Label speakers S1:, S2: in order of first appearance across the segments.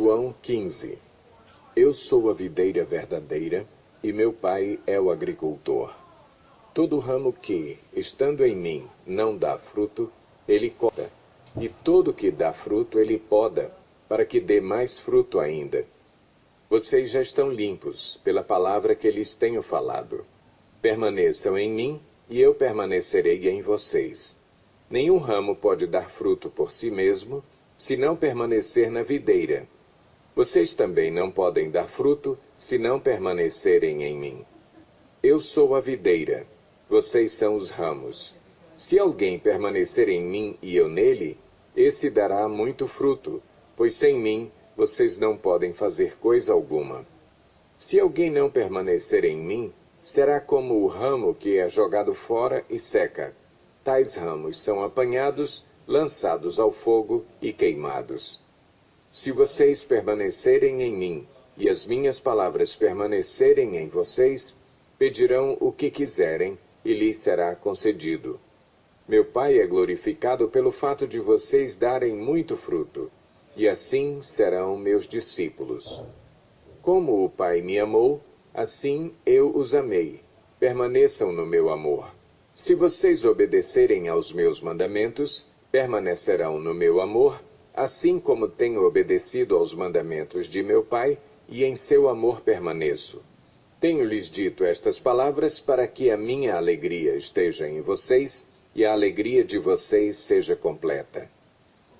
S1: João 15. Eu sou a videira verdadeira, e meu pai é o agricultor. Todo ramo que, estando em mim, não dá fruto, ele corta, e todo que dá fruto ele poda, para que dê mais fruto ainda. Vocês já estão limpos, pela palavra que lhes tenho falado. Permaneçam em mim, e eu permanecerei em vocês. Nenhum ramo pode dar fruto por si mesmo, se não permanecer na videira. Vocês também não podem dar fruto, se não permanecerem em mim. Eu sou a videira, vocês são os ramos. Se alguém permanecer em mim e eu nele, esse dará muito fruto, pois sem mim vocês não podem fazer coisa alguma. Se alguém não permanecer em mim, será como o ramo que é jogado fora e seca. Tais ramos são apanhados, lançados ao fogo e queimados. Se vocês permanecerem em mim, e as minhas palavras permanecerem em vocês, pedirão o que quiserem, e lhes será concedido. Meu Pai é glorificado pelo fato de vocês darem muito fruto, e assim serão meus discípulos. Como o Pai me amou, assim eu os amei. Permaneçam no meu amor. Se vocês obedecerem aos meus mandamentos, permanecerão no meu amor, assim como tenho obedecido aos mandamentos de meu Pai, e em seu amor permaneço. Tenho-lhes dito estas palavras para que a minha alegria esteja em vocês, e a alegria de vocês seja completa.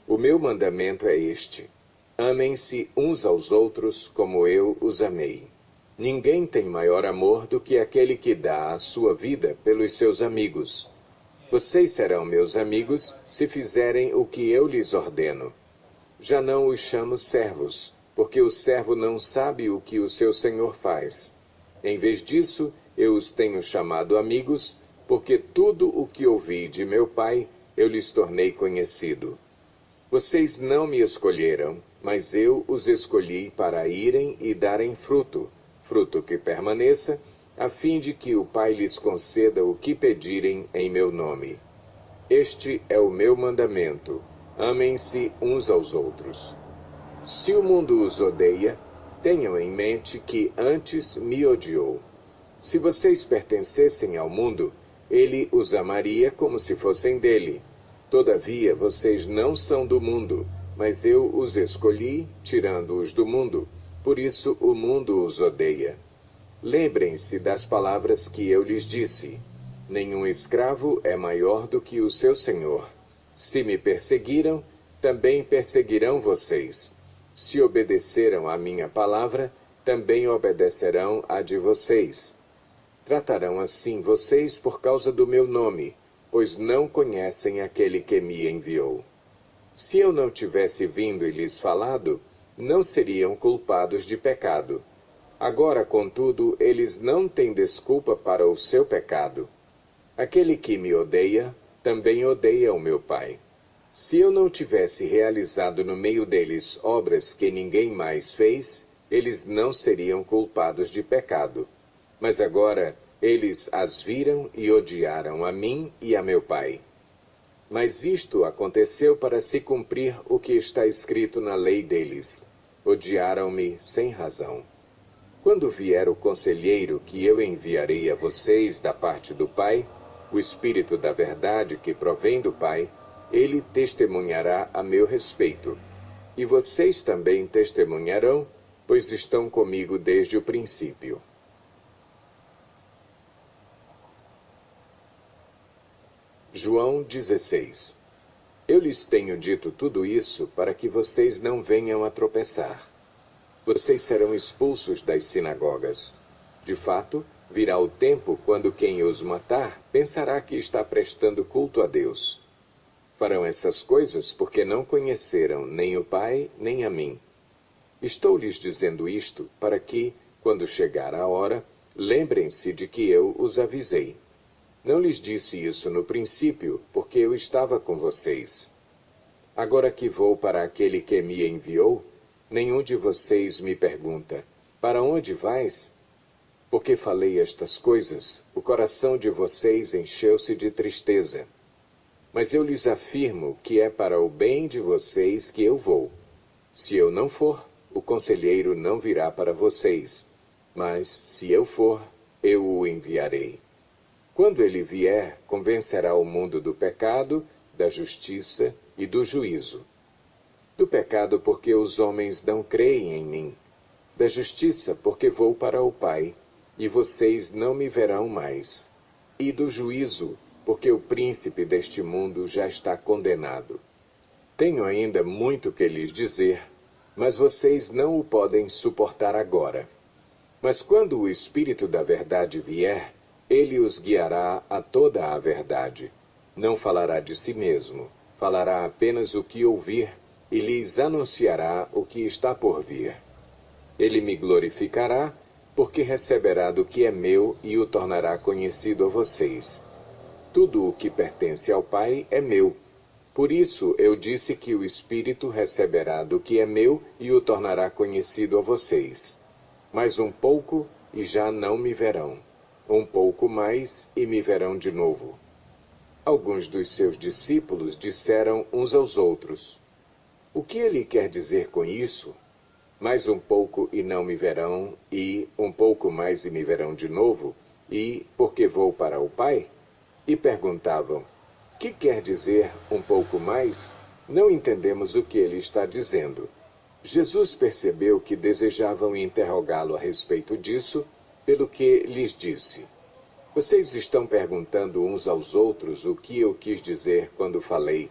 S1: O meu mandamento é este: amem-se uns aos outros como eu os amei. Ninguém tem maior amor do que aquele que dá a sua vida pelos seus amigos. Vocês serão meus amigos se fizerem o que eu lhes ordeno. Já não os chamo servos, porque o servo não sabe o que o seu senhor faz. Em vez disso, eu os tenho chamado amigos, porque tudo o que ouvi de meu Pai eu lhes tornei conhecido. Vocês não me escolheram, mas eu os escolhi para irem e darem fruto, fruto que permaneça, a fim de que o Pai lhes conceda o que pedirem em meu nome. Este é o meu mandamento: amem-se uns aos outros. Se o mundo os odeia, tenham em mente que antes me odiou. Se vocês pertencessem ao mundo, ele os amaria como se fossem dele. Todavia, vocês não são do mundo, mas eu os escolhi, tirando-os do mundo. Por isso o mundo os odeia. Lembrem-se das palavras que eu lhes disse. Nenhum escravo é maior do que o seu senhor. Se me perseguiram, também perseguirão vocês. Se obedeceram à minha palavra, também obedecerão à de vocês. Tratarão assim vocês por causa do meu nome, pois não conhecem aquele que me enviou. Se eu não tivesse vindo e lhes falado, não seriam culpados de pecado. Agora, contudo, eles não têm desculpa para o seu pecado. Aquele que me odeia, também odeia o meu Pai. Se eu não tivesse realizado no meio deles obras que ninguém mais fez, eles não seriam culpados de pecado. Mas agora eles as viram e odiaram a mim e a meu Pai. Mas isto aconteceu para se cumprir o que está escrito na lei deles. Odiaram-me sem razão. Quando vier o conselheiro que eu enviarei a vocês da parte do Pai, o Espírito da verdade que provém do Pai, ele testemunhará a meu respeito. E vocês também testemunharão, pois estão comigo desde o princípio. João 16. Eu lhes tenho dito tudo isso para que vocês não venham a tropeçar. Vocês serão expulsos das sinagogas. De fato, virá o tempo quando quem os matar pensará que está prestando culto a Deus. Farão essas coisas porque não conheceram nem o Pai, nem a mim. Estou lhes dizendo isto para que, quando chegar a hora, lembrem-se de que eu os avisei. Não lhes disse isso no princípio, porque eu estava com vocês. Agora que vou para aquele que me enviou, nenhum de vocês me pergunta: para onde vais? Porque falei estas coisas, o coração de vocês encheu-se de tristeza. Mas eu lhes afirmo que é para o bem de vocês que eu vou. Se eu não for, o conselheiro não virá para vocês, mas, se eu for, eu o enviarei. Quando ele vier, convencerá o mundo do pecado, da justiça e do juízo. Do pecado, porque os homens não creem em mim. Da justiça, porque vou para o Pai, e vocês não me verão mais. E do juízo, porque o príncipe deste mundo já está condenado. Tenho ainda muito que lhes dizer, mas vocês não o podem suportar agora. Mas quando o Espírito da Verdade vier, ele os guiará a toda a verdade. Não falará de si mesmo, falará apenas o que ouvir e lhes anunciará o que está por vir. Ele me glorificará, porque receberá do que é meu e o tornará conhecido a vocês. Tudo o que pertence ao Pai é meu. Por isso eu disse que o Espírito receberá do que é meu e o tornará conhecido a vocês. Mais um pouco e já não me verão. Um pouco mais e me verão de novo. Alguns dos seus discípulos disseram uns aos outros: o que ele quer dizer com isso? Mais um pouco e não me verão, e um pouco mais e me verão de novo, e porque vou para o Pai? E perguntavam: que quer dizer um pouco mais? Não entendemos o que ele está dizendo. Jesus percebeu que desejavam interrogá-lo a respeito disso, pelo que lhes disse: vocês estão perguntando uns aos outros o que eu quis dizer quando falei: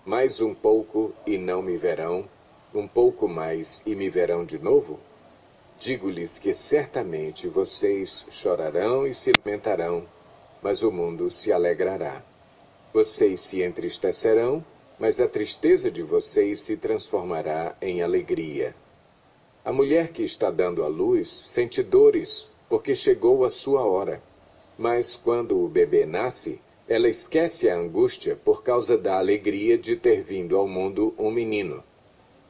S1: mais um pouco e não me verão, um pouco mais e me verão de novo? Digo-lhes que certamente vocês chorarão e se lamentarão, mas o mundo se alegrará. Vocês se entristecerão, mas a tristeza de vocês se transformará em alegria. A mulher que está dando à luz sente dores, porque chegou a sua hora. Mas quando o bebê nasce, ela esquece a angústia por causa da alegria de ter vindo ao mundo um menino.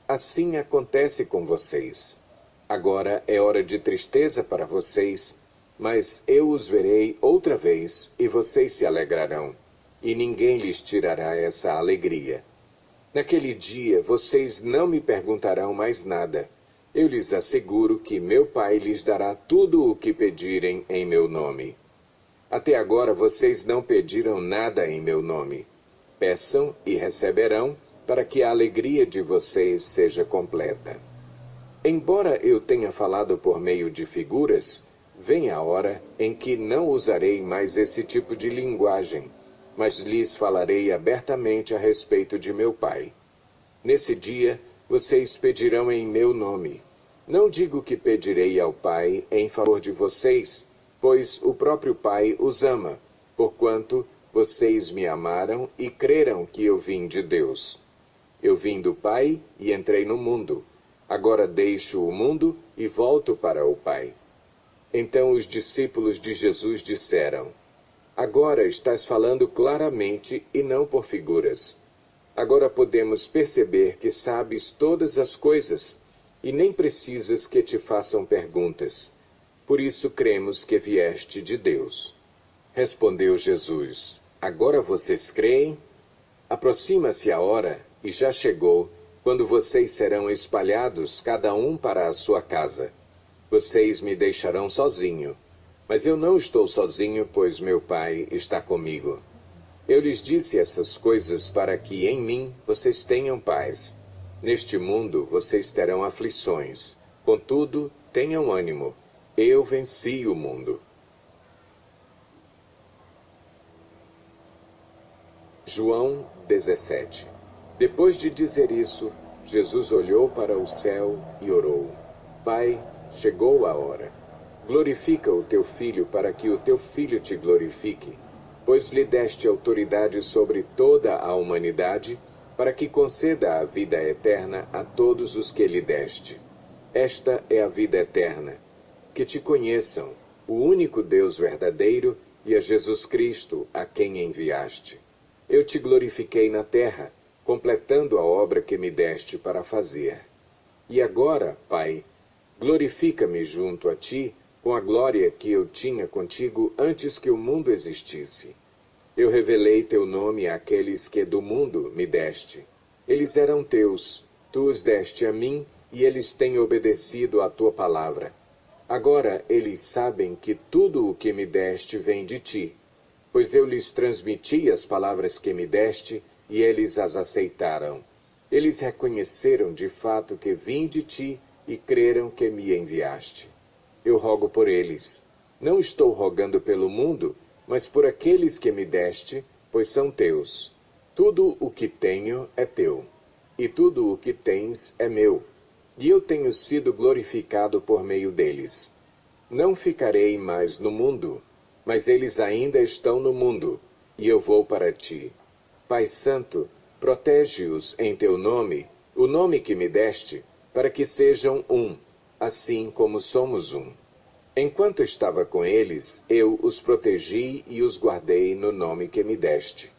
S1: Assim acontece com vocês. Agora é hora de tristeza para vocês, mas eu os verei outra vez e vocês se alegrarão, e ninguém lhes tirará essa alegria. Naquele dia vocês não me perguntarão mais nada. Eu lhes asseguro que meu Pai lhes dará tudo o que pedirem em meu nome. Até agora vocês não pediram nada em meu nome. Peçam e receberão, para que a alegria de vocês seja completa. Embora eu tenha falado por meio de figuras, vem a hora em que não usarei mais esse tipo de linguagem, mas lhes falarei abertamente a respeito de meu Pai. Nesse dia, vocês pedirão em meu nome. Não digo que pedirei ao Pai em favor de vocês, pois o próprio Pai os ama, porquanto vocês me amaram e creram que eu vim de Deus. Eu vim do Pai e entrei no mundo. Agora deixo o mundo e volto para o Pai. Então os discípulos de Jesus disseram: agora estás falando claramente e não por figuras. Agora podemos perceber que sabes todas as coisas e nem precisas que te façam perguntas. Por isso cremos que vieste de Deus. Respondeu Jesus: agora vocês creem? Aproxima-se a hora, e já chegou, quando vocês serão espalhados, cada um para a sua casa. Vocês me deixarão sozinho. Mas eu não estou sozinho, pois meu Pai está comigo. Eu lhes disse essas coisas para que em mim vocês tenham paz. Neste mundo vocês terão aflições. Contudo, tenham ânimo. Eu venci o mundo. João 17. Depois de dizer isso, Jesus olhou para o céu e orou: Pai, chegou a hora. Glorifica o teu Filho para que o teu Filho te glorifique, pois lhe deste autoridade sobre toda a humanidade, para que conceda a vida eterna a todos os que lhe deste. Esta é a vida eterna, que te conheçam, o único Deus verdadeiro, e a Jesus Cristo, a quem enviaste. Eu te glorifiquei na terra, completando a obra que me deste para fazer. E agora, Pai, glorifica-me junto a ti, com a glória que eu tinha contigo antes que o mundo existisse. Eu revelei teu nome àqueles que do mundo me deste. Eles eram teus, tu os deste a mim, e eles têm obedecido à tua palavra. Agora eles sabem que tudo o que me deste vem de ti, pois eu lhes transmiti as palavras que me deste, e eles as aceitaram. Eles reconheceram de fato que vim de ti e creram que me enviaste. Eu rogo por eles. Não estou rogando pelo mundo, mas por aqueles que me deste, pois são teus. Tudo o que tenho é teu, e tudo o que tens é meu, e eu tenho sido glorificado por meio deles. Não ficarei mais no mundo, mas eles ainda estão no mundo, e eu vou para ti. Pai Santo, protege-os em teu nome, o nome que me deste, para que sejam um, assim como somos um. Enquanto estava com eles, eu os protegi e os guardei no nome que me deste.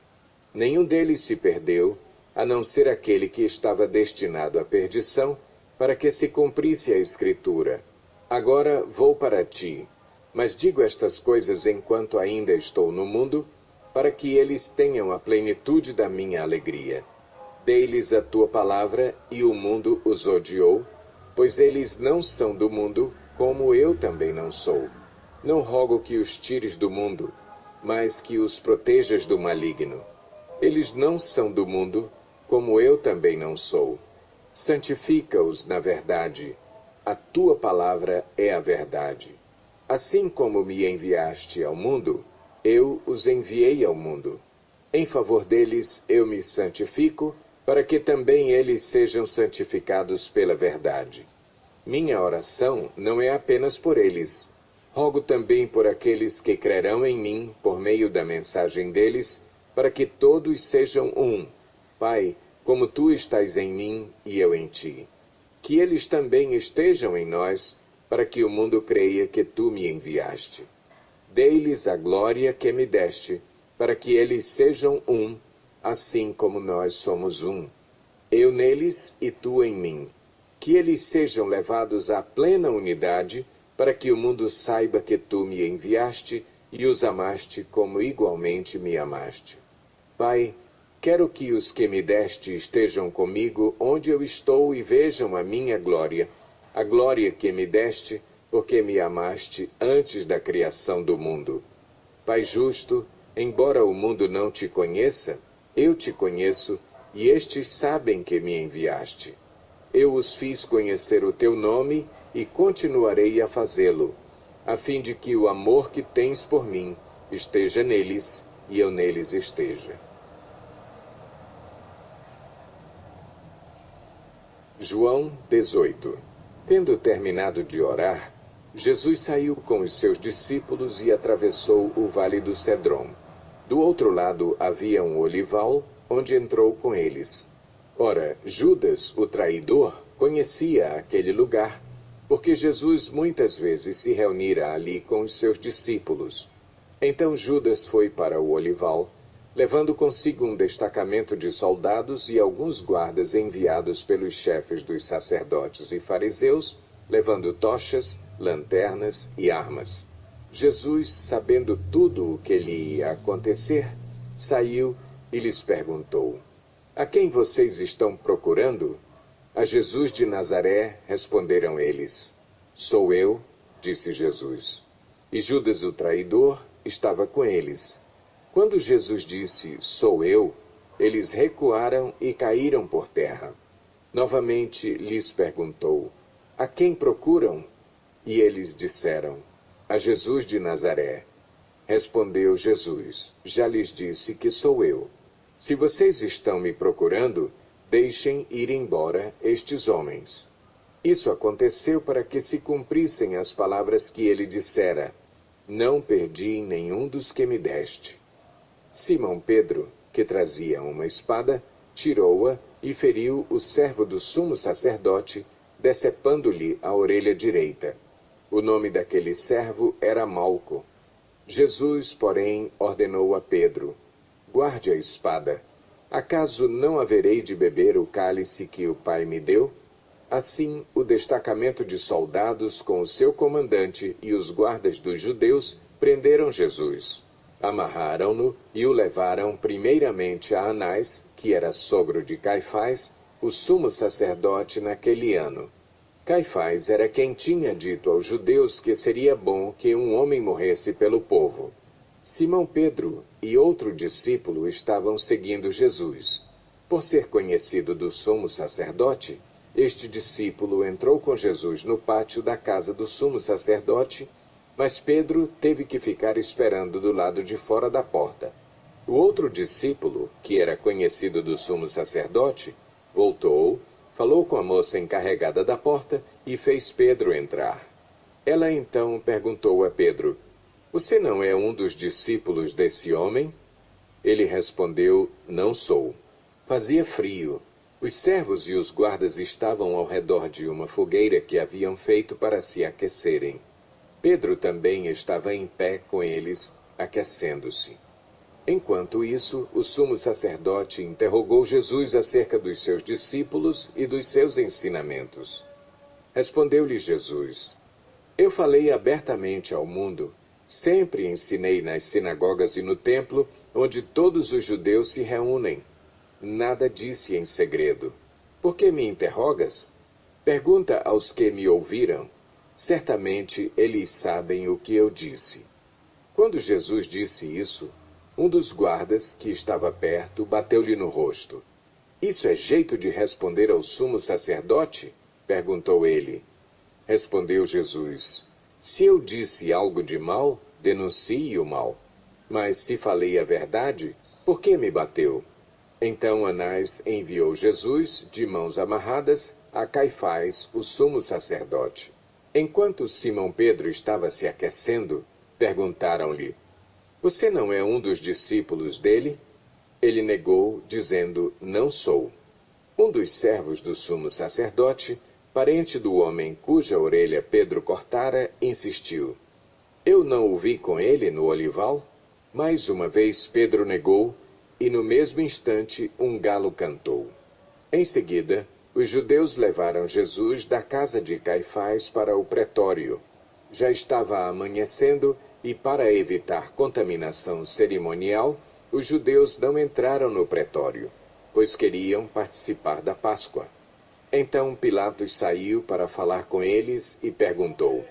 S1: Nenhum deles se perdeu, a não ser aquele que estava destinado à perdição, para que se cumprisse a Escritura. Agora vou para ti, mas digo estas coisas enquanto ainda estou no mundo, para que eles tenham a plenitude da minha alegria. Dei-lhes a tua palavra, e o mundo os odiou, pois eles não são do mundo, como eu também não sou. Não rogo que os tires do mundo, mas que os protejas do maligno. Eles não são do mundo, como eu também não sou. Santifica-os na verdade. A tua palavra é a verdade. Assim como me enviaste ao mundo, eu os enviei ao mundo. Em favor deles eu me santifico, para que também eles sejam santificados pela verdade. Minha oração não é apenas por eles. Rogo também por aqueles que crerão em mim por meio da mensagem deles, para que todos sejam um. Pai, como tu estás em mim e eu em ti. Que eles também estejam em nós, para que o mundo creia que tu me enviaste. Dei-lhes a glória que me deste, para que eles sejam um, assim como nós somos um. Eu neles e tu em mim. Que eles sejam levados à plena unidade, para que o mundo saiba que tu me enviaste e os amaste como igualmente me amaste. Pai, quero que os que me deste estejam comigo onde eu estou e vejam a minha glória, a glória que me deste, porque me amaste antes da criação do mundo. Pai justo, embora o mundo não te conheça, eu te conheço, e estes sabem que me enviaste. Eu os fiz conhecer o teu nome e continuarei a fazê-lo, a fim de que o amor que tens por mim esteja neles e eu neles esteja. João 18. Tendo terminado de orar, Jesus saiu com os seus discípulos e atravessou o vale do Cedrom. Do outro lado havia um olival, onde entrou com eles. Ora, Judas, o traidor, conhecia aquele lugar, porque Jesus muitas vezes se reunira ali com os seus discípulos. Então Judas foi para o olival, levando consigo um destacamento de soldados e alguns guardas enviados pelos chefes dos sacerdotes e fariseus, levando tochas, lanternas e armas. Jesus, sabendo tudo o que lhe ia acontecer, saiu e lhes perguntou: A quem vocês estão procurando? A Jesus de Nazaré, responderam eles. Sou eu, disse Jesus. E Judas o traidor estava com eles. Quando Jesus disse, sou eu, eles recuaram e caíram por terra. Novamente lhes perguntou, a quem procuram? E eles disseram, a Jesus de Nazaré. Respondeu Jesus, já lhes disse que sou eu. Se vocês estão me procurando, deixem ir embora estes homens. Isso aconteceu para que se cumprissem as palavras que ele dissera, não perdi nenhum dos que me deste. Simão Pedro, que trazia uma espada, tirou-a e feriu o servo do sumo sacerdote, decepando-lhe a orelha direita. O nome daquele servo era Malco. Jesus, porém, ordenou a Pedro, guarde a espada. Acaso não haverei de beber o cálice que o Pai me deu? Assim, o destacamento de soldados com o seu comandante e os guardas dos judeus prenderam Jesus. Amarraram-no e o levaram primeiramente a Anás, que era sogro de Caifás, o sumo sacerdote naquele ano. Caifás era quem tinha dito aos judeus que seria bom que um homem morresse pelo povo. Simão Pedro e outro discípulo estavam seguindo Jesus. Por ser conhecido do sumo sacerdote, este discípulo entrou com Jesus no pátio da casa do sumo sacerdote, mas Pedro teve que ficar esperando do lado de fora da porta. O outro discípulo, que era conhecido do sumo sacerdote, voltou, falou com a moça encarregada da porta e fez Pedro entrar. Ela então perguntou a Pedro: "Você não é um dos discípulos desse homem?" Ele respondeu: "Não sou." Fazia frio. Os servos e os guardas estavam ao redor de uma fogueira que haviam feito para se aquecerem. Pedro também estava em pé com eles, aquecendo-se. Enquanto isso, o sumo sacerdote interrogou Jesus acerca dos seus discípulos e dos seus ensinamentos. Respondeu-lhe Jesus: "Eu falei abertamente ao mundo. Sempre ensinei nas sinagogas e no templo, onde todos os judeus se reúnem. Nada disse em segredo. Por que me interrogas? Pergunta aos que me ouviram. Certamente eles sabem o que eu disse." Quando Jesus disse isso, um dos guardas, que estava perto, bateu-lhe no rosto. "Isso é jeito de responder ao sumo sacerdote?" perguntou ele. Respondeu Jesus: "Se eu disse algo de mal, denuncie o mal. Mas se falei a verdade, por que me bateu?" Então Anás enviou Jesus, de mãos amarradas, a Caifás, o sumo sacerdote. Enquanto Simão Pedro estava se aquecendo, perguntaram-lhe: "Você não é um dos discípulos dele?" Ele negou, dizendo: "Não sou." Um dos servos do sumo sacerdote, parente do homem cuja orelha Pedro cortara, insistiu: "Eu não o vi com ele no olival?" Mais uma vez Pedro negou, e no mesmo instante um galo cantou. Em seguida, os judeus levaram Jesus da casa de Caifás para o pretório. Já estava amanhecendo e, para evitar contaminação cerimonial, os judeus não entraram no pretório, pois queriam participar da Páscoa. Então Pilatos saiu para falar com eles e perguntou: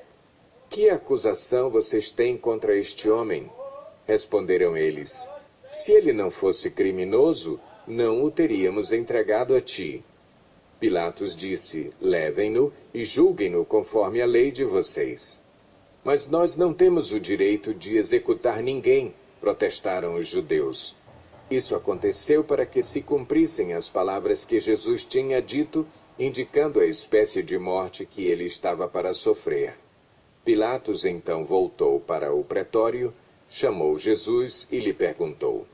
S1: "Que acusação vocês têm contra este homem?" Responderam eles: "Se ele não fosse criminoso, não o teríamos entregado a ti." Pilatos disse: "Levem-no e julguem-no conforme a lei de vocês." "Mas nós não temos o direito de executar ninguém", protestaram os judeus. Isso aconteceu para que se cumprissem as palavras que Jesus tinha dito, indicando a espécie de morte que ele estava para sofrer. Pilatos então voltou para o pretório, chamou Jesus e lhe perguntou: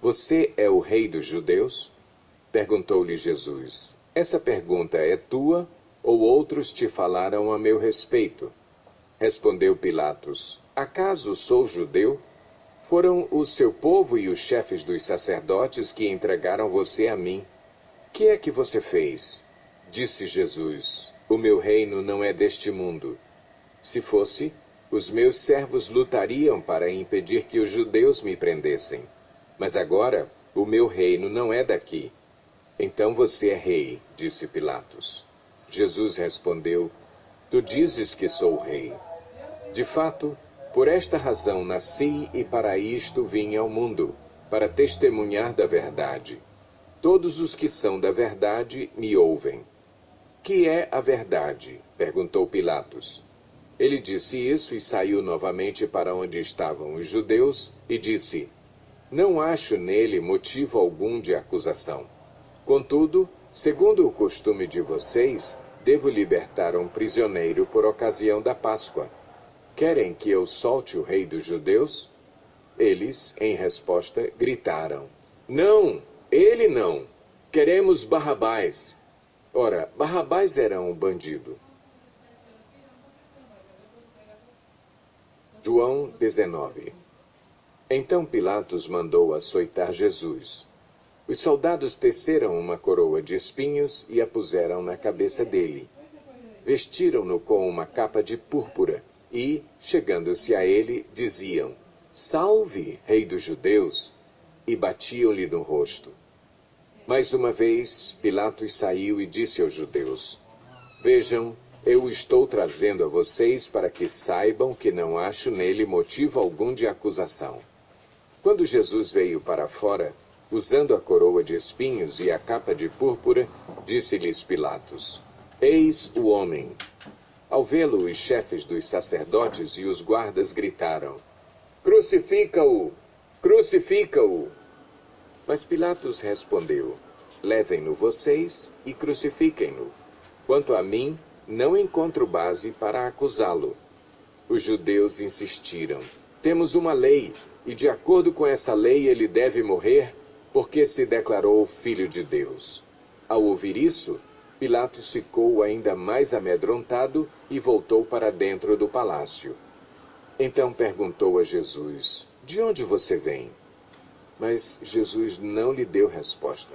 S1: "Você é o rei dos judeus?" Perguntou-lhe Jesus: "Essa pergunta é tua, ou outros te falaram a meu respeito?" Respondeu Pilatos: "Acaso sou judeu? Foram o seu povo e os chefes dos sacerdotes que entregaram você a mim. Que é que você fez?" Disse Jesus: "O meu reino não é deste mundo. Se fosse, os meus servos lutariam para impedir que os judeus me prendessem. Mas agora, o meu reino não é daqui." "Então você é rei", disse Pilatos. Jesus respondeu: "Tu dizes que sou rei. De fato, por esta razão nasci e para isto vim ao mundo, para testemunhar da verdade. Todos os que são da verdade me ouvem." "Que é a verdade?" perguntou Pilatos. Ele disse isso e saiu novamente para onde estavam os judeus e disse: "Não acho nele motivo algum de acusação. Contudo, segundo o costume de vocês, devo libertar um prisioneiro por ocasião da Páscoa. Querem que eu solte o rei dos judeus?" Eles, em resposta, gritaram: "Não, ele não! Queremos Barrabás!" Ora, Barrabás era um bandido. João 19. Então Pilatos mandou açoitar Jesus. Os soldados teceram uma coroa de espinhos e a puseram na cabeça dele. Vestiram-no com uma capa de púrpura e, chegando-se a ele, diziam: "Salve, rei dos judeus!" e batiam-lhe no rosto. Mais uma vez, Pilatos saiu e disse aos judeus: "Vejam, Eu o estou trazendo a vocês para que saibam que não acho nele motivo algum de acusação. Quando Jesus veio para fora, usando a coroa de espinhos e a capa de púrpura, disse-lhes Pilatos: Eis o homem. Ao vê-lo, os chefes dos sacerdotes e os guardas gritaram: Crucifica-o! Crucifica-o! Mas Pilatos respondeu: Levem-no vocês e crucifiquem-no. Quanto a mim, não encontro base para acusá-lo. Os judeus insistiram: Temos uma lei, e de acordo com essa lei ele deve morrer, porque se declarou filho de Deus. Ao ouvir isso, Pilatos ficou ainda mais amedrontado e voltou para dentro do palácio. Então perguntou a Jesus: De onde você vem? Mas Jesus não lhe deu resposta.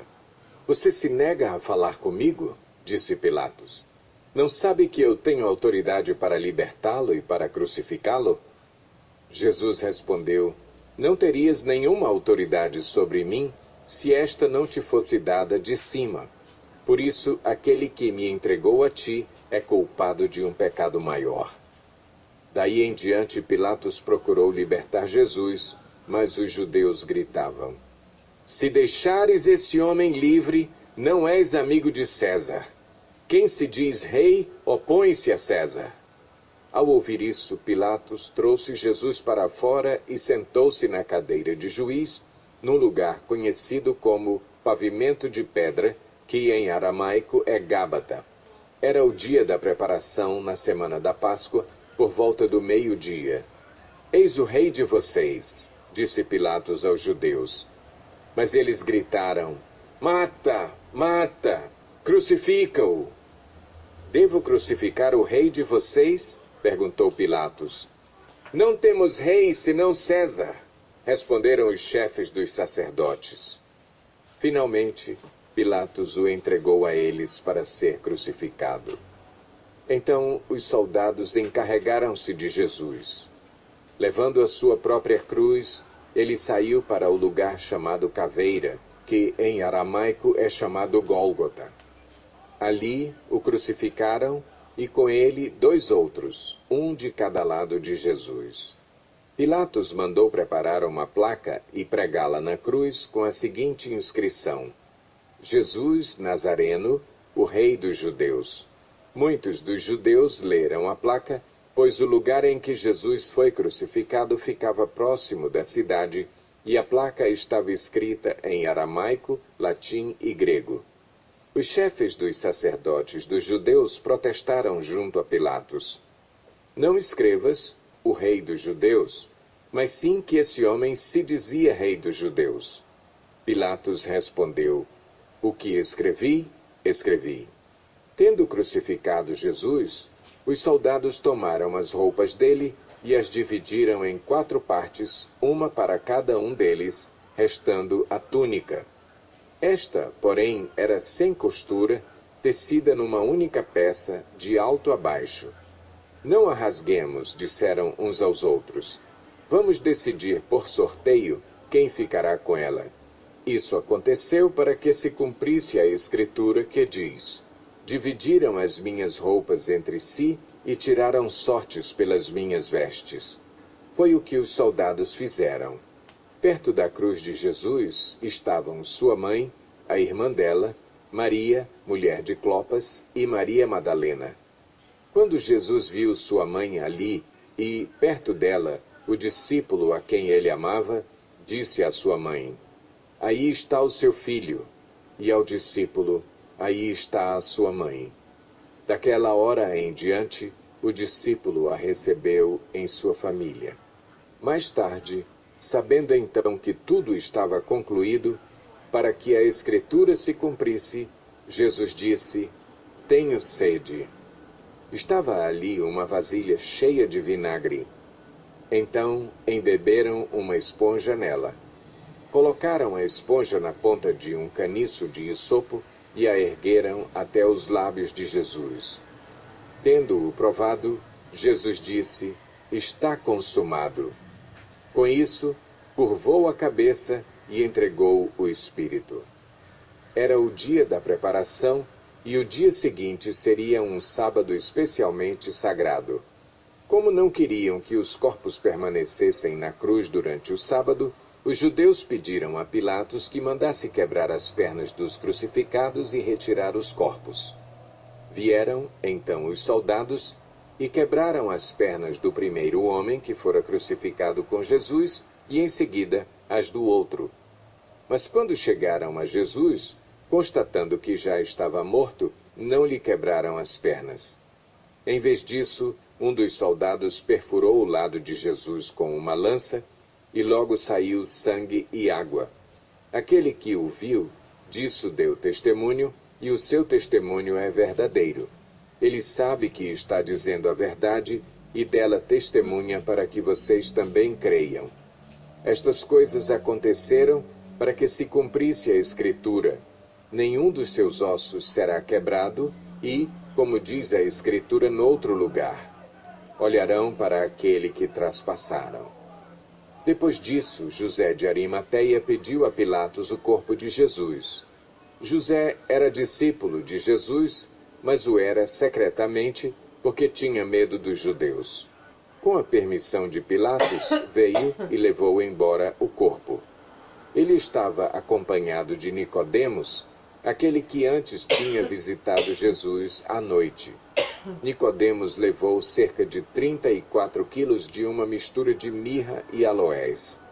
S1: Você se nega a falar comigo? Disse Pilatos. Não sabe que eu tenho autoridade para libertá-lo e para crucificá-lo? Jesus respondeu: Não terias nenhuma autoridade sobre mim se esta não te fosse dada de cima. Por isso, aquele que me entregou a ti é culpado de um pecado maior. Daí em diante, Pilatos procurou libertar Jesus, mas os judeus gritavam: Se deixares esse homem livre, não és amigo de César. Quem se diz rei, opõe-se a César. Ao ouvir isso, Pilatos trouxe Jesus para fora e sentou-se na cadeira de juiz, num lugar conhecido como Pavimento de Pedra, que em aramaico é Gábata. Era o dia da preparação na semana da Páscoa, por volta do meio-dia. Eis o rei de vocês, disse Pilatos aos judeus. Mas eles gritaram: Mata! Mata! Crucifica-o! Devo crucificar o rei de vocês? Perguntou Pilatos. Não temos rei senão César, responderam os chefes dos sacerdotes. Finalmente, Pilatos o entregou a eles para ser crucificado. Então os soldados encarregaram-se de Jesus. Levando a sua própria cruz, ele saiu para o lugar chamado Caveira, que em aramaico é chamado Gólgota. Ali o crucificaram e com ele 2 outros, um de cada lado de Jesus. Pilatos mandou preparar uma placa e pregá-la na cruz com a seguinte inscrição: Jesus Nazareno, o Rei dos Judeus. Muitos dos judeus leram a placa, pois o lugar em que Jesus foi crucificado ficava próximo da cidade e a placa estava escrita em aramaico, latim e grego. Os chefes dos sacerdotes dos judeus protestaram junto a Pilatos: Não escrevas o rei dos judeus, mas sim que esse homem se dizia rei dos judeus. Pilatos respondeu: O que escrevi, escrevi. Tendo crucificado Jesus, os soldados tomaram as roupas dele e as dividiram em 4 partes, uma para cada um deles, restando a túnica. Esta, porém, era sem costura, tecida numa única peça, de alto a baixo. Não a rasguemos, disseram uns aos outros. Vamos decidir por sorteio quem ficará com ela. Isso aconteceu para que se cumprisse a escritura que diz: Dividiram as minhas roupas entre si e tiraram sortes pelas minhas vestes. Foi o que os soldados fizeram. Perto da cruz de Jesus estavam sua mãe, a irmã dela, Maria, mulher de Clopas, e Maria Madalena. Quando Jesus viu sua mãe ali e, perto dela, o discípulo a quem ele amava, disse à sua mãe: Aí está o seu filho. E ao discípulo: Aí está a sua mãe. Daquela hora em diante, o discípulo a recebeu em sua família. Mais tarde, sabendo então que tudo estava concluído, para que a Escritura se cumprisse, Jesus disse: Tenho sede. Estava ali uma vasilha cheia de vinagre. Então embeberam uma esponja nela. Colocaram a esponja na ponta de um caniço de isopo e a ergueram até os lábios de Jesus. Tendo-o provado, Jesus disse: Está consumado. Com isso, curvou a cabeça e entregou o Espírito. Era o dia da preparação e o dia seguinte seria um sábado especialmente sagrado. Como não queriam que os corpos permanecessem na cruz durante o sábado, os judeus pediram a Pilatos que mandasse quebrar as pernas dos crucificados e retirar os corpos. Vieram, então, os soldados e quebraram as pernas do primeiro homem que fora crucificado com Jesus e, em seguida, as do outro. Mas quando chegaram a Jesus, constatando que já estava morto, não lhe quebraram as pernas. Em vez disso, um dos soldados perfurou o lado de Jesus com uma lança, e logo saiu sangue e água. Aquele que o viu, disso deu testemunho, e o seu testemunho é verdadeiro. Ele sabe que está dizendo a verdade, e dela testemunha para que vocês também creiam. Estas coisas aconteceram para que se cumprisse a Escritura. Nenhum dos seus ossos será quebrado, e, como diz a Escritura noutro lugar, olharão para aquele que traspassaram. Depois disso, José de Arimateia pediu a Pilatos o corpo de Jesus. José era discípulo de Jesus, mas o era secretamente porque tinha medo dos judeus. Com a permissão de Pilatos, veio e levou embora o corpo. Ele estava acompanhado de Nicodemos, aquele que antes tinha visitado Jesus à noite. Nicodemos levou cerca de 34 quilos de uma mistura de mirra e aloés.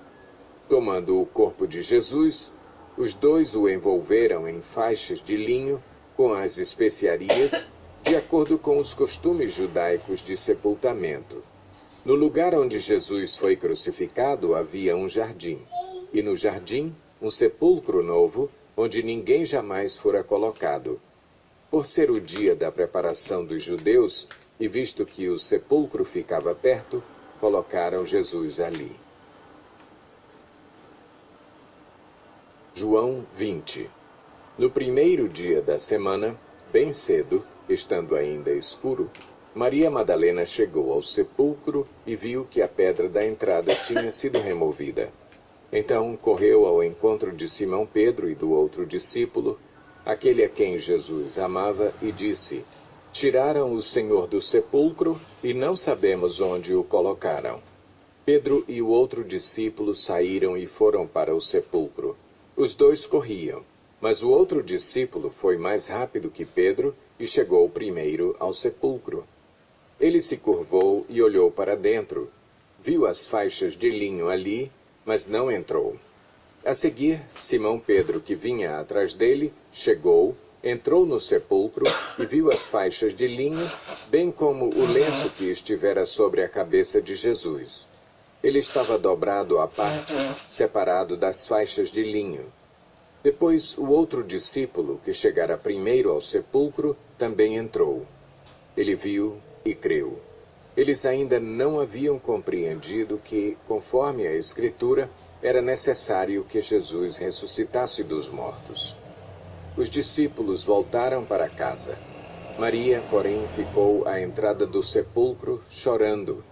S1: Tomando o corpo de Jesus, os dois o envolveram em faixas de linho com as especiarias, de acordo com os costumes judaicos de sepultamento. No lugar onde Jesus foi crucificado havia um jardim, e no jardim um sepulcro novo, onde ninguém jamais fora colocado. Por ser o dia da preparação dos judeus, e visto que o sepulcro ficava perto, colocaram Jesus ali. João 20. No primeiro dia da semana, bem cedo, estando ainda escuro, Maria Madalena chegou ao sepulcro e viu que a pedra da entrada tinha sido removida. Então correu ao encontro de Simão Pedro e do outro discípulo, aquele a quem Jesus amava, e disse: Tiraram o Senhor do sepulcro e não sabemos onde o colocaram. Pedro e o outro discípulo saíram e foram para o sepulcro. Os dois corriam, mas o outro discípulo foi mais rápido que Pedro e chegou primeiro ao sepulcro. Ele se curvou e olhou para dentro. Viu as faixas de linho ali, mas não entrou. A seguir, Simão Pedro, que vinha atrás dele, chegou, entrou no sepulcro e viu as faixas de linho, bem como o lenço que estivera sobre a cabeça de Jesus. Ele estava dobrado à parte, separado das faixas de linho. Depois, o outro discípulo, que chegara primeiro ao sepulcro, também entrou. Ele viu e creu. Eles ainda não haviam compreendido que, conforme a Escritura, era necessário que Jesus ressuscitasse dos mortos. Os discípulos voltaram para casa. Maria, porém, ficou à entrada do sepulcro, chorando.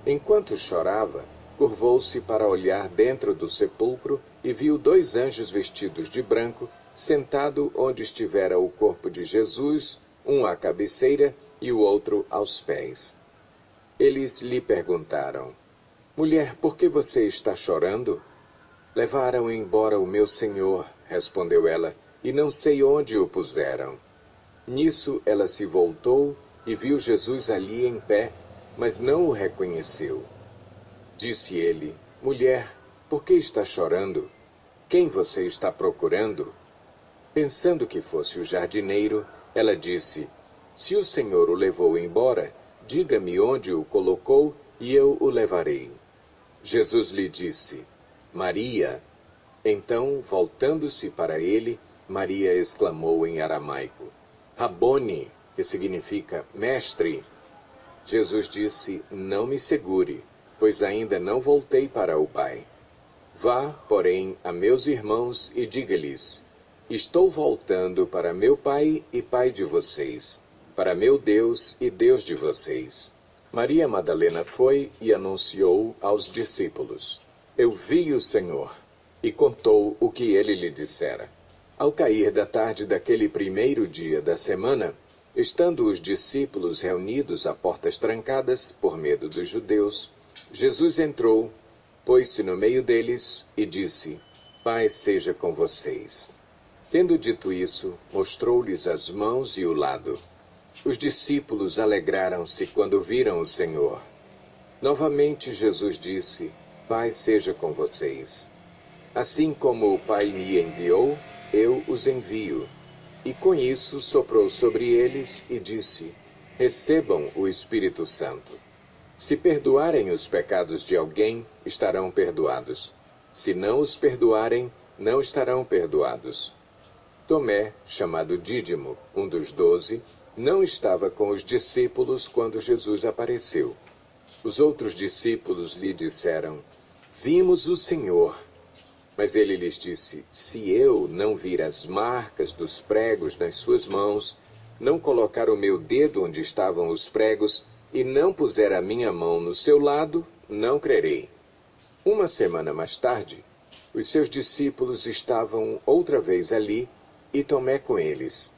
S1: Enquanto chorava, curvou-se para olhar dentro do sepulcro e viu 2 anjos vestidos de branco, sentado onde estivera o corpo de Jesus, um à cabeceira e o outro aos pés. Eles lhe perguntaram: Mulher, por que você está chorando? Levaram embora o meu Senhor, respondeu ela, e não sei onde o puseram. Nisso ela se voltou e viu Jesus ali em pé, mas não o reconheceu. Disse ele: Mulher, por que está chorando? Quem você está procurando? Pensando que fosse o jardineiro, ela disse: Se o Senhor o levou embora, diga-me onde o colocou e eu o levarei. Jesus lhe disse: Maria. Então, voltando-se para ele, Maria exclamou em aramaico: Rabone, que significa mestre. Jesus disse: Não me segure, pois ainda não voltei para o Pai. Vá, porém, a meus irmãos e diga-lhes: Estou voltando para meu Pai e Pai de vocês, para meu Deus e Deus de vocês. Maria Madalena foi e anunciou aos discípulos: Eu vi o Senhor, e contou o que ele lhe dissera. Ao cair da tarde daquele primeiro dia da semana, estando os discípulos reunidos a portas trancadas, por medo dos judeus, Jesus entrou, pôs-se no meio deles e disse: Paz seja com vocês. Tendo dito isso, mostrou-lhes as mãos e o lado. Os discípulos alegraram-se quando viram o Senhor. Novamente Jesus disse: Paz seja com vocês. Assim como o Pai me enviou, eu os envio. E com isso soprou sobre eles e disse: Recebam o Espírito Santo. Se perdoarem os pecados de alguém, estarão perdoados. Se não os perdoarem, não estarão perdoados. Tomé, chamado Dídimo, um dos 12, não estava com os discípulos quando Jesus apareceu. Os outros discípulos lhe disseram: Vimos o Senhor. Mas ele lhes disse: Se eu não vir as marcas dos pregos nas suas mãos, não colocar o meu dedo onde estavam os pregos, e não puser a minha mão no seu lado, não crerei. Uma semana mais tarde, os seus discípulos estavam outra vez ali, e Tomé com eles.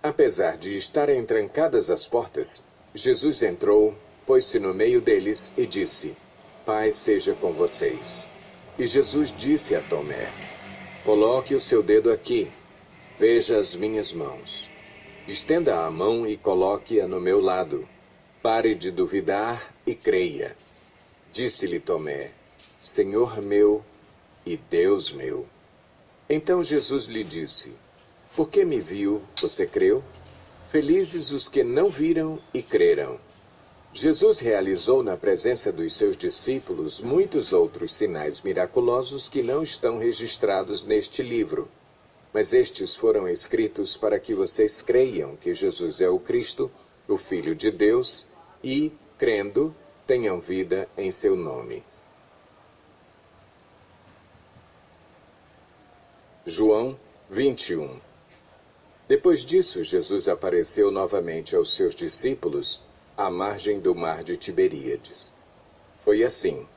S1: Apesar de estarem trancadas as portas, Jesus entrou, pôs-se no meio deles e disse: Paz seja com vocês. E Jesus disse a Tomé: Coloque o seu dedo aqui, veja as minhas mãos. Estenda a mão e coloque-a no meu lado. Pare de duvidar e creia. Disse-lhe Tomé: Senhor meu e Deus meu. Então Jesus lhe disse: Porque me viu, você creu? Felizes os que não viram e creram. Jesus realizou na presença dos seus discípulos muitos outros sinais miraculosos que não estão registrados neste livro. Mas estes foram escritos para que vocês creiam que Jesus é o Cristo, o Filho de Deus, e, crendo, tenham vida em seu nome. João 21. Depois disso, Jesus apareceu novamente aos seus discípulos à margem do mar de Tiberíades. Foi assim.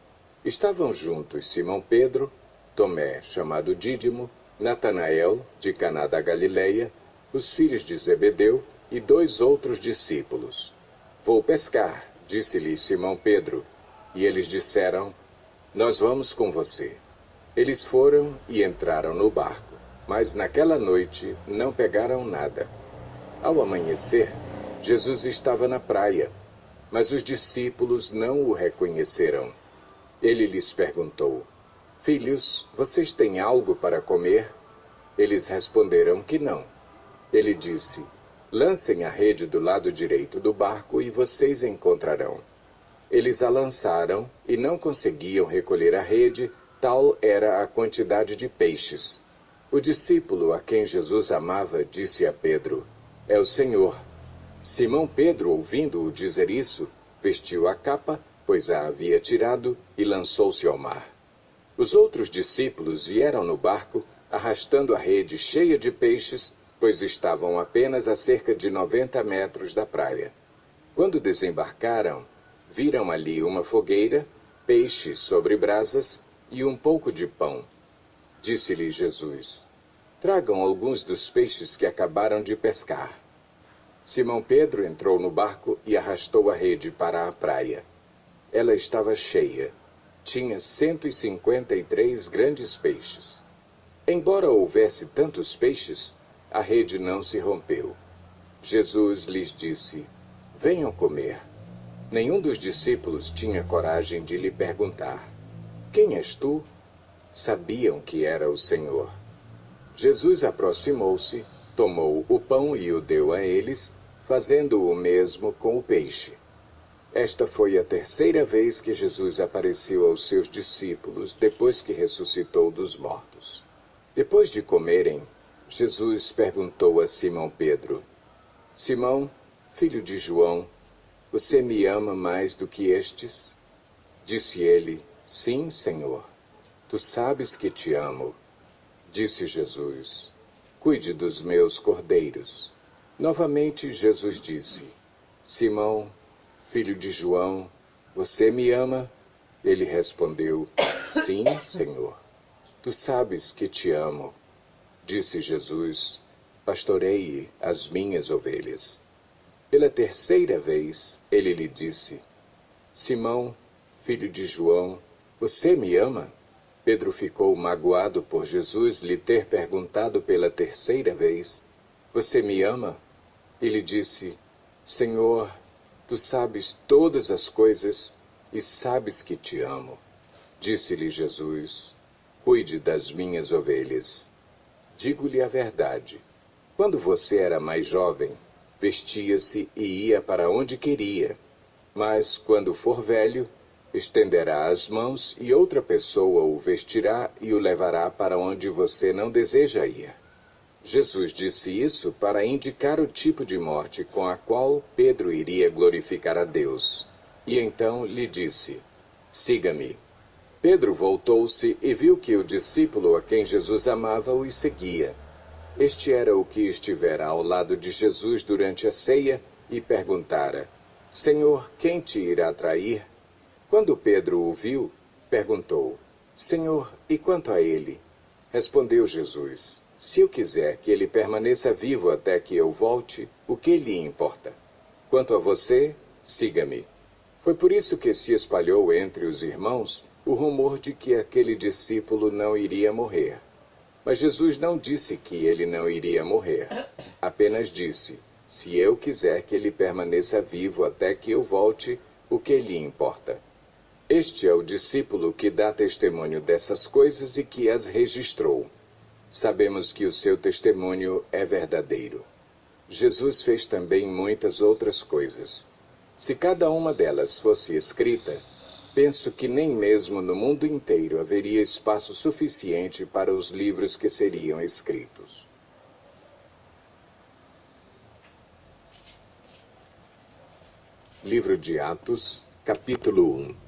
S1: Estavam juntos Simão Pedro, Tomé, chamado Dídimo, Natanael, de Caná da Galileia, os filhos de Zebedeu e 2 outros discípulos. Vou pescar, disse-lhe Simão Pedro, e eles disseram: Nós vamos com você. Eles foram e entraram no barco, mas naquela noite não pegaram nada. Ao amanhecer, Jesus estava na praia, mas os discípulos não o reconheceram. Ele lhes perguntou: Filhos, vocês têm algo para comer? Eles responderam que não. Ele disse: Lancem a rede do lado direito do barco e vocês encontrarão. Eles a lançaram e não conseguiam recolher a rede, tal era a quantidade de peixes. O discípulo a quem Jesus amava disse a Pedro: É o Senhor. Simão Pedro, ouvindo-o dizer isso, vestiu a capa, pois a havia tirado, e lançou-se ao mar. Os outros discípulos vieram no barco, arrastando a rede cheia de peixes, pois estavam apenas a cerca de 90 metros da praia. Quando desembarcaram, viram ali uma fogueira, peixes sobre brasas e um pouco de pão. Disse-lhe Jesus: Tragam alguns dos peixes que acabaram de pescar. Simão Pedro entrou no barco e arrastou a rede para a praia. Ela estava cheia. Tinha 153 grandes peixes. Embora houvesse tantos peixes, a rede não se rompeu. Jesus lhes disse: Venham comer. Nenhum dos discípulos tinha coragem de lhe perguntar: Quem és tu? Sabiam que era o Senhor. Jesus aproximou-se, tomou o pão e o deu a eles, fazendo o mesmo com o peixe. Esta foi a 3ª vez que Jesus apareceu aos seus discípulos depois que ressuscitou dos mortos. Depois de comerem, Jesus perguntou a Simão Pedro: Simão, filho de João, você me ama mais do que estes? Disse ele: Sim, Senhor. Tu sabes que te amo. Disse Jesus: Cuide dos meus cordeiros. Novamente Jesus disse: Simão, filho de João, você me ama? Ele respondeu: Sim, Senhor. Tu sabes que te amo. Disse Jesus: pastoreie as minhas ovelhas. Pela terceira vez, ele lhe disse: Simão, filho de João, você me ama? Pedro ficou magoado por Jesus lhe ter perguntado pela terceira vez: Você me ama? Ele disse: Senhor, tu sabes todas as coisas e sabes que te amo. Disse-lhe Jesus: Cuide das minhas ovelhas. Digo-lhe a verdade. Quando você era mais jovem, vestia-se e ia para onde queria. Mas, quando for velho, estenderá as mãos e outra pessoa o vestirá e o levará para onde você não deseja ir. Jesus disse isso para indicar o tipo de morte com a qual Pedro iria glorificar a Deus. E então lhe disse: Siga-me. Pedro voltou-se e viu que o discípulo a quem Jesus amava o seguia. Este era o que estivera ao lado de Jesus durante a ceia e perguntara: Senhor, quem te irá trair? Quando Pedro o viu, perguntou: Senhor, e quanto a ele? Respondeu Jesus: Se eu quiser que ele permaneça vivo até que eu volte, o que lhe importa? Quanto a você, siga-me. Foi por isso que se espalhou entre os irmãos o rumor de que aquele discípulo não iria morrer. Mas Jesus não disse que ele não iria morrer. Apenas disse: Se eu quiser que ele permaneça vivo até que eu volte, o que lhe importa? Este é o discípulo que dá testemunho dessas coisas e que as registrou. Sabemos que o seu testemunho é verdadeiro. Jesus fez também muitas outras coisas. Se cada uma delas fosse escrita, penso que nem mesmo no mundo inteiro haveria espaço suficiente para os livros que seriam escritos. Livro de Atos, capítulo 1.